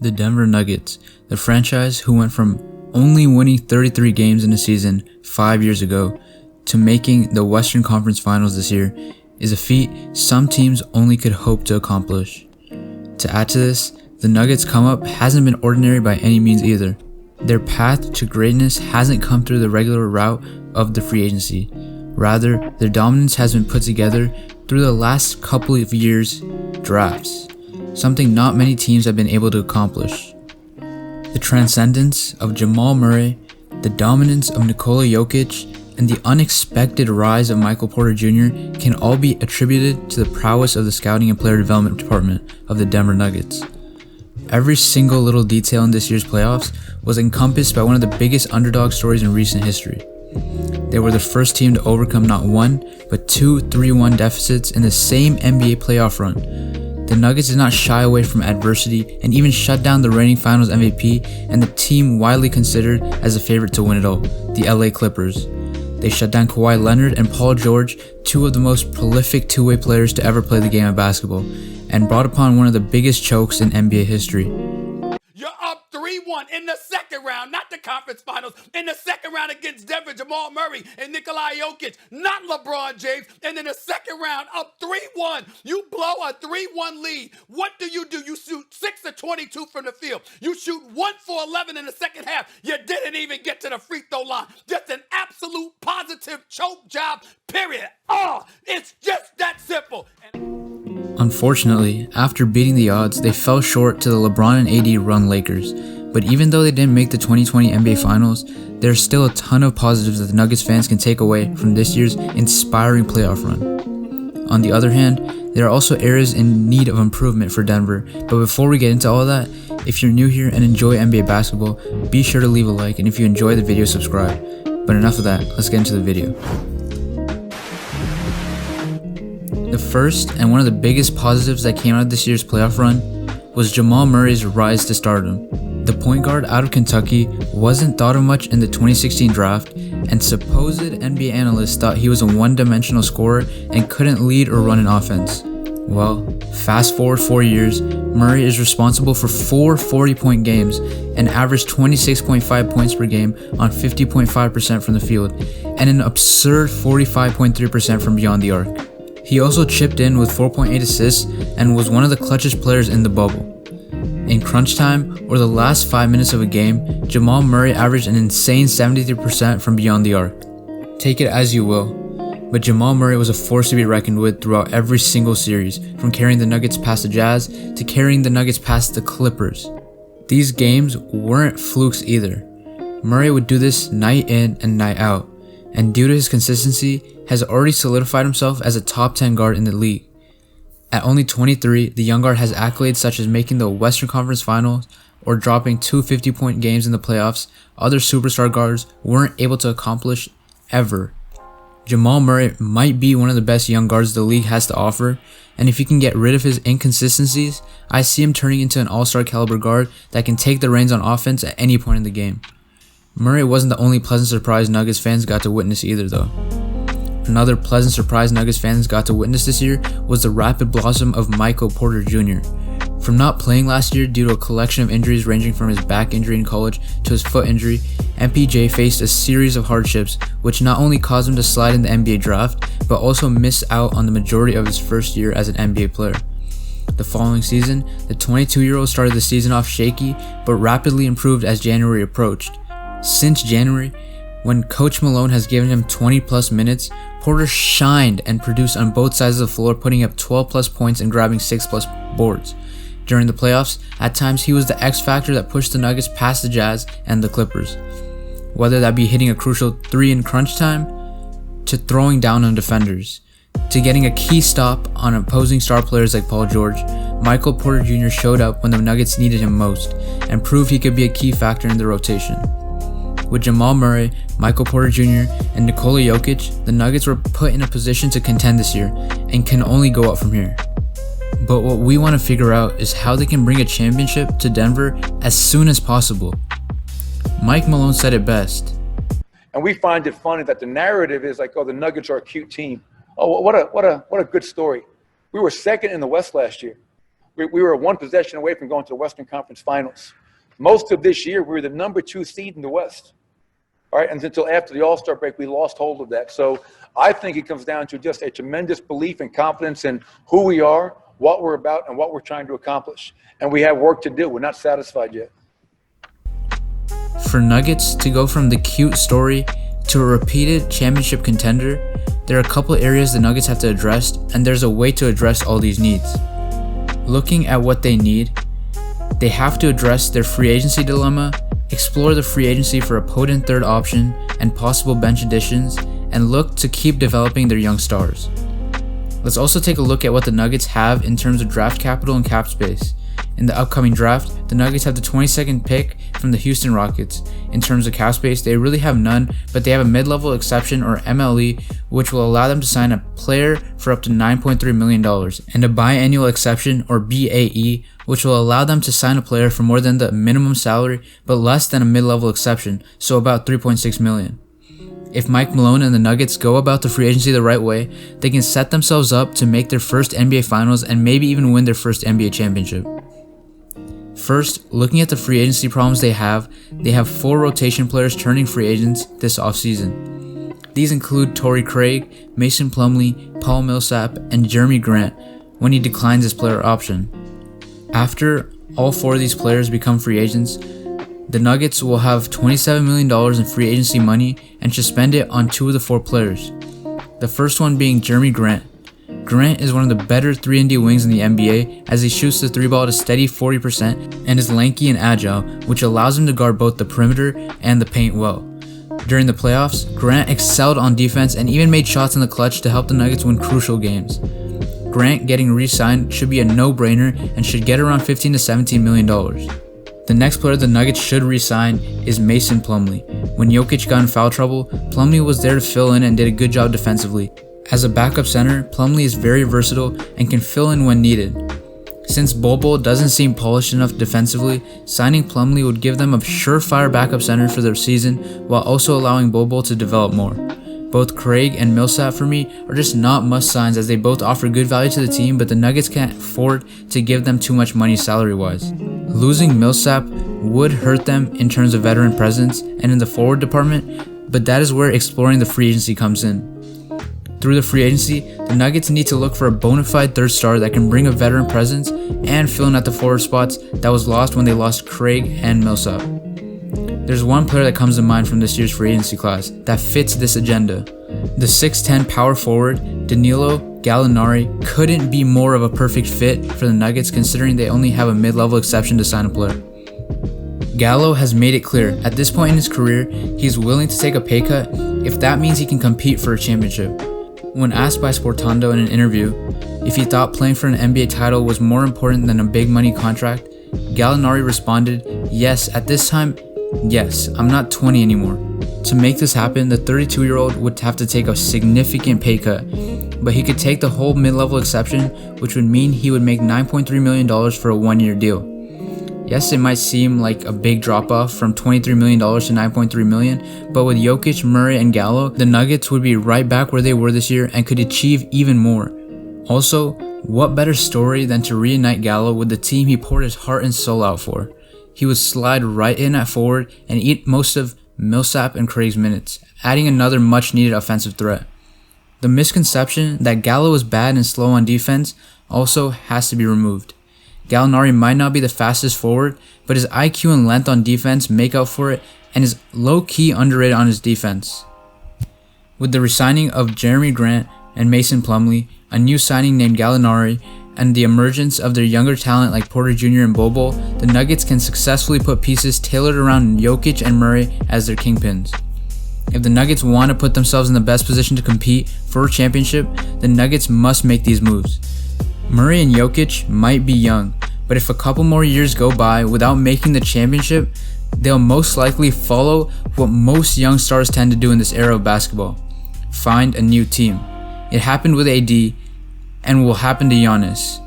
The Denver Nuggets, the franchise who went from only winning 33 games in a season 5 years ago to making the Western Conference Finals this year, is a feat some teams only could hope to accomplish. To add to this, the Nuggets' come up hasn't been ordinary by any means either. Their path to greatness hasn't come through the regular route of the free agency. Rather, their dominance has been put together through the last couple of years' drafts, something not many teams have been able to accomplish. The transcendence of Jamal Murray, the dominance of Nikola Jokic, and the unexpected rise of Michael Porter Jr. can all be attributed to the prowess of the scouting and player development department of the Denver Nuggets. Every single little detail in this year's playoffs was encompassed by one of the biggest underdog stories in recent history. They were the first team to overcome not one, but two 3-1 deficits in the same NBA playoff run. The Nuggets did not shy away from adversity and even shut down the reigning Finals MVP and the team widely considered as a favorite to win it all, the LA Clippers. They shut down Kawhi Leonard and Paul George, two of the most prolific two-way players to ever play the game of basketball, and brought upon one of the biggest chokes in NBA history. You're up 3-1 in the second round, not the conference finals. In the second round against Denver, Jamal Murray and Nikola Jokic, not LeBron James. And in the second round, up 3-1. You blow a 3-1 lead. What do? You shoot 6 of 22 from the field. You shoot 1 for 11 in the second half. You didn't even get to the free throw line. Just an absolute positive choke job, period. It's just that simple. Unfortunately, after beating the odds, they fell short to the LeBron and AD run Lakers. But even though they didn't make the 2020 NBA Finals, there's still a ton of positives that the Nuggets fans can take away from this year's inspiring playoff run. On the other hand, there are also areas in need of improvement for Denver. But before we get into all of that, if you're new here and enjoy NBA basketball, be sure to leave a like, and if you enjoy the video, subscribe. But enough of that, let's get into the video. The first and one of the biggest positives that came out of this year's playoff run was Jamal Murray's rise to stardom. The point guard out of Kentucky wasn't thought of much in the 2016 draft, and supposed NBA analysts thought he was a one-dimensional scorer and couldn't lead or run an offense. Well, fast forward 4 years, Murray is responsible for 4 40-point games and averaged 26.5 points per game on 50.5% from the field, and an absurd 45.3% from beyond the arc. He also chipped in with 4.8 assists and was one of the clutchest players in the bubble. In crunch time, or the last 5 minutes of a game, Jamal Murray averaged an insane 73% from beyond the arc. Take it as you will, but Jamal Murray was a force to be reckoned with throughout every single series, from carrying the Nuggets past the Jazz to carrying the Nuggets past the Clippers. These games weren't flukes either. Murray would do this night in and night out, and due to his consistency, has already solidified himself as a top 10 guard in the league. At only 23, the young guard has accolades such as making the Western Conference Finals or dropping 2 50-point games in the playoffs other superstar guards weren't able to accomplish ever. Jamal Murray might be one of the best young guards the league has to offer, and if he can get rid of his inconsistencies, I see him turning into an all-star caliber guard that can take the reins on offense at any point in the game. Murray wasn't the only pleasant surprise Nuggets fans got to witness either though. Another pleasant surprise Nuggets fans got to witness this year was the rapid blossom of Michael Porter Jr. From not playing last year due to a collection of injuries ranging from his back injury in college to his foot injury, MPJ faced a series of hardships which not only caused him to slide in the NBA draft, but also miss out on the majority of his first year as an NBA player. The following season, the 22-year-old started the season off shaky, but rapidly improved as January approached. Since January, when Coach Malone has given him 20 plus minutes, Porter shined and produced on both sides of the floor, putting up 12 plus points and grabbing 6 plus boards. During the playoffs, at times he was the X factor that pushed the Nuggets past the Jazz and the Clippers. Whether that be hitting a crucial 3 in crunch time, to throwing down on defenders, to getting a key stop on opposing star players like Paul George, Michael Porter Jr. showed up when the Nuggets needed him most and proved he could be a key factor in the rotation. With Jamal Murray, Michael Porter Jr., and Nikola Jokic, the Nuggets were put in a position to contend this year and can only go up from here. But what we want to figure out is how they can bring a championship to Denver as soon as possible. Mike Malone said it best. And we find it funny that the narrative is like, oh, the Nuggets are a cute team. Oh, what a good story. We were second in the West last year. We were one possession away from going to the Western Conference Finals. Most of this year, we were the number 2 seed in the West. All right, and until after the All-Star break, we lost hold of that. So I think it comes down to just a tremendous belief and confidence in who we are, what we're about, and what we're trying to accomplish. And we have work to do. We're not satisfied yet. For Nuggets to go from the cute story to a repeated championship contender, there are a couple areas the Nuggets have to address, and there's a way to address all these needs. Looking at what they need, they have to address their free agency dilemma, explore the free agency for a potent third option and possible bench additions, and look to keep developing their young stars. Let's also take a look at what the Nuggets have in terms of draft capital and cap space. In the upcoming draft, the Nuggets have the 22nd pick from the Houston Rockets. In terms of cap space, they really have none, but they have a mid-level exception or MLE, which will allow them to sign a player for up to $9.3 million, and a biannual exception or BAE, which will allow them to sign a player for more than the minimum salary, but less than a mid-level exception, so about $3.6 million. If Mike Malone and the Nuggets go about the free agency the right way, they can set themselves up to make their first NBA Finals and maybe even win their first NBA championship. First, looking at the free agency problems they have 4 rotation players turning free agents this offseason. These include Torrey Craig, Mason Plumlee, Paul Millsap, and Jeremy Grant when he declines his player option. After all 4 of these players become free agents, the Nuggets will have $27 million in free agency money and should spend it on 2 of the 4 players. The first one being Jeremy Grant. Grant is one of the better 3-and-D wings in the NBA as he shoots the 3-ball at a steady 40% and is lanky and agile, which allows him to guard both the perimeter and the paint well. During the playoffs, Grant excelled on defense and even made shots in the clutch to help the Nuggets win crucial games. Grant getting re-signed should be a no-brainer and should get around $15 to $17 million. The next player the Nuggets should re-sign is Mason Plumlee. When Jokic got in foul trouble, Plumlee was there to fill in and did a good job defensively. As a backup center, Plumlee is very versatile and can fill in when needed. Since Bol Bol doesn't seem polished enough defensively, signing Plumlee would give them a surefire backup center for their season while also allowing Bol Bol to develop more. Both Craig and Millsap for me are just not must-signs as they both offer good value to the team, but the Nuggets can't afford to give them too much money salary-wise. Losing Millsap would hurt them in terms of veteran presence and in the forward department, but that is where exploring the free agency comes in. Through the free agency, the Nuggets need to look for a bona fide third star that can bring a veteran presence and fill in at the forward spots that was lost when they lost Craig and Millsap. There's one player that comes to mind from this year's free agency class that fits this agenda. The 6'10 power forward, Danilo Gallinari, couldn't be more of a perfect fit for the Nuggets considering they only have a mid-level exception to sign a player. Gallo has made it clear, at this point in his career, he's willing to take a pay cut if that means he can compete for a championship. When asked by Sportando in an interview if he thought playing for an NBA title was more important than a big money contract, Gallinari responded, "Yes, at this time, yes, I'm not 20 anymore." To make this happen, the 32-year-old would have to take a significant pay cut, but he could take the whole mid-level exception, which would mean he would make $9.3 million for a 1-year deal. Yes, it might seem like a big drop-off from $23 million to $9.3 million, but with Jokic, Murray, and Gallo, the Nuggets would be right back where they were this year and could achieve even more. Also, what better story than to reunite Gallo with the team he poured his heart and soul out for? He would slide right in at forward and eat most of Millsap and Craig's minutes, adding another much-needed offensive threat. The misconception that Gallo is bad and slow on defense also has to be removed. Gallinari might not be the fastest forward, but his IQ and length on defense make up for it and is low-key underrated on his defense. With the resigning of Jeremy Grant and Mason Plumlee, a new signing named Gallinari, and the emergence of their younger talent like Porter Jr. and Bol Bol, the Nuggets can successfully put pieces tailored around Jokic and Murray as their kingpins. If the Nuggets want to put themselves in the best position to compete for a championship, the Nuggets must make these moves. Murray and Jokic might be young, but if a couple more years go by without making the championship, they'll most likely follow what most young stars tend to do in this era of basketball: find a new team. It happened with AD and will happen to Giannis.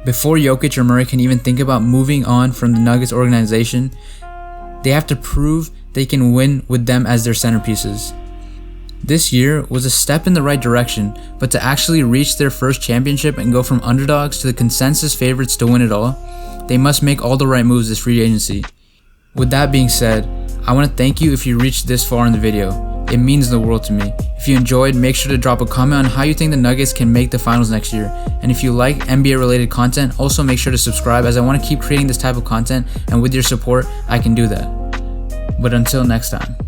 Before Jokic or Murray can even think about moving on from the Nuggets organization, they have to prove they can win with them as their centerpieces. This year was a step in the right direction, but to actually reach their first championship and go from underdogs to the consensus favorites to win it all, they must make all the right moves this free agency. With that being said, I want to thank you if you reached this far in the video. It means the world to me. If you enjoyed, make sure to drop a comment on how you think the Nuggets can make the finals next year. And if you like NBA related content, also make sure to subscribe, as I want to keep creating this type of content, and with your support, I can do that. But until next time.